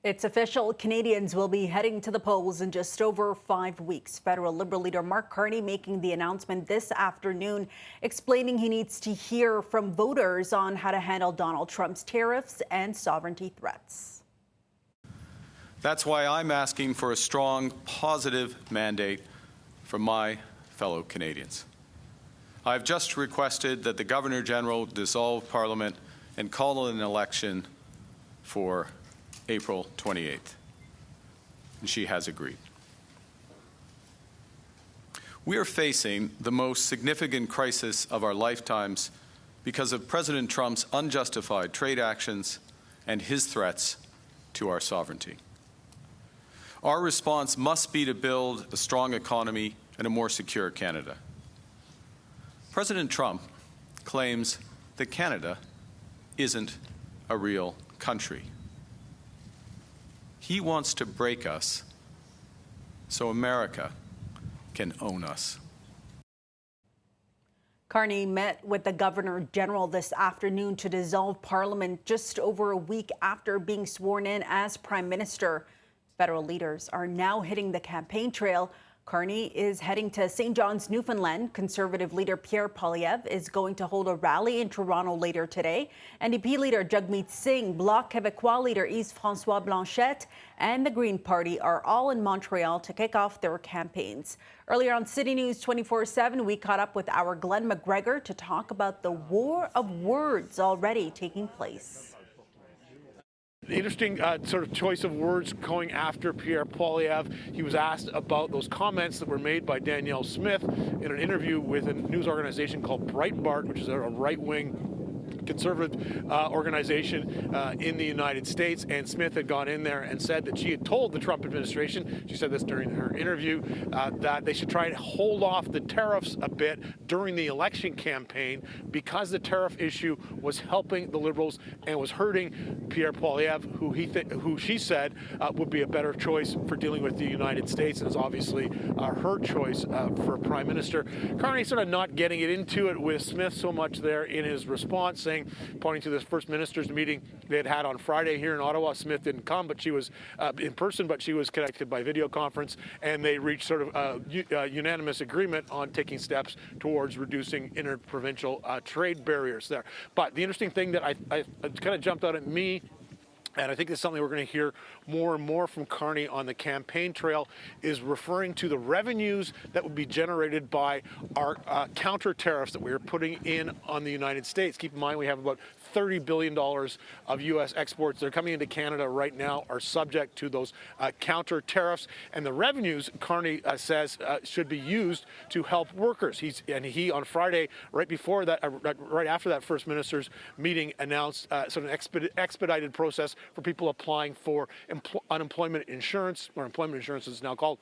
It's official. Canadians will be heading to the polls in just over 5 weeks. Federal Liberal Leader Mark Carney making the announcement this afternoon, explaining he needs to hear from voters on how to handle Donald Trump's tariffs and sovereignty threats. That's why I'm asking for a strong, positive mandate from my fellow Canadians. I've just requested that the Governor-General dissolve Parliament and call an election for April 28th, and she has agreed. We are facing the most significant crisis of our lifetimes because of President Trump's unjustified trade actions and his threats to our sovereignty. Our response must be to build a strong economy and a more secure Canada. President Trump claims that Canada isn't a real country. He wants to break us so America can own us. Carney met with the Governor-General this afternoon to dissolve Parliament just over a week after being sworn in as Prime Minister. Federal leaders are now hitting the campaign trail. Carney is heading to St. John's, Newfoundland. Conservative leader Pierre Poilievre is going to hold a rally in Toronto later today. NDP leader Jagmeet Singh, Bloc Québécois leader Yves-François Blanchet, and the Green Party are all in Montreal to kick off their campaigns. Earlier on City News 24/7, we caught up with our Glen McGregor to talk about the war of words already taking place. Interesting sort of choice of words going after Pierre Poilievre. He was asked about those comments that were made by Danielle Smith in an interview with a news organization called Breitbart, which is a right-wing conservative organization in the United States. And Smith had gone in there and said that she had told the Trump administration, she said this during her interview, that they should try and hold off the tariffs a bit during the election campaign because the tariff issue was helping the Liberals and was hurting Pierre Poilievre, who she said would be a better choice for dealing with the United States, and is obviously her choice for Prime Minister. Carney sort of not getting it into it with Smith so much there in his response, saying, pointing to this First Ministers meeting they had on Friday here in Ottawa. Smith didn't come, but she was in person, but she was connected by video conference, and they reached sort of unanimous agreement on taking steps towards reducing interprovincial trade barriers there. But the interesting thing that I kind of jumped out at me, and I think it's something we're going to hear more and more from Carney on the campaign trail, is referring to the revenues that would be generated by our counter tariffs that we are putting in on the United States. Keep in mind, we have about $30 billion of U.S. exports that are coming into Canada right now are subject to those counter tariffs. And the revenues, Carney says, should be used to help workers. He on Friday, right before that, right after that First Minister's meeting, announced sort of an expedited process for people applying for unemployment insurance, or employment insurance as it's now called.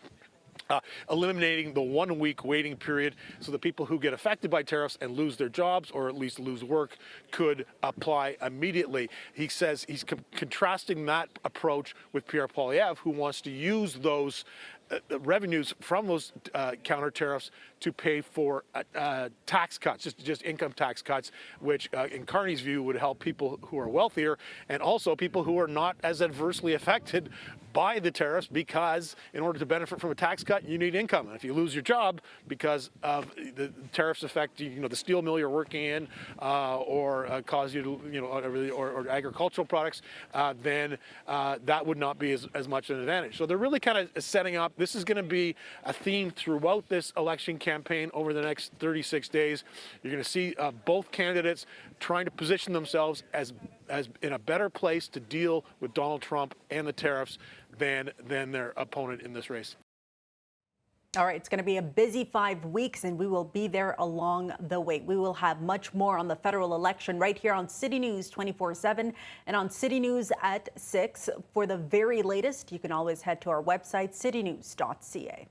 Eliminating the 1 week waiting period so the people who get affected by tariffs and lose their jobs, or at least lose work, could apply immediately. He says he's contrasting that approach with Pierre Poilievre, who wants to use those revenues from those counter tariffs to pay for tax cuts, just income tax cuts, which in Carney's view would help people who are wealthier and also people who are not as adversely affected by the tariffs, because in order to benefit from a tax cut, you need income. And if you lose your job because of the tariffs affect the steel mill you're working in, or cause you to, or agricultural products, then that would not be as much an advantage. So they're really kind of setting up. This is going to be a theme throughout this election campaign over the next 36 days. You're going to see both candidates trying to position themselves as in a better place to deal with Donald Trump and the tariffs than their opponent in this race. All right, it's going to be a busy 5 weeks, and we will be there along the way. We will have much more on the federal election right here on City News 24/7 and on City News at 6. For the very latest, you can always head to our website, citynews.ca.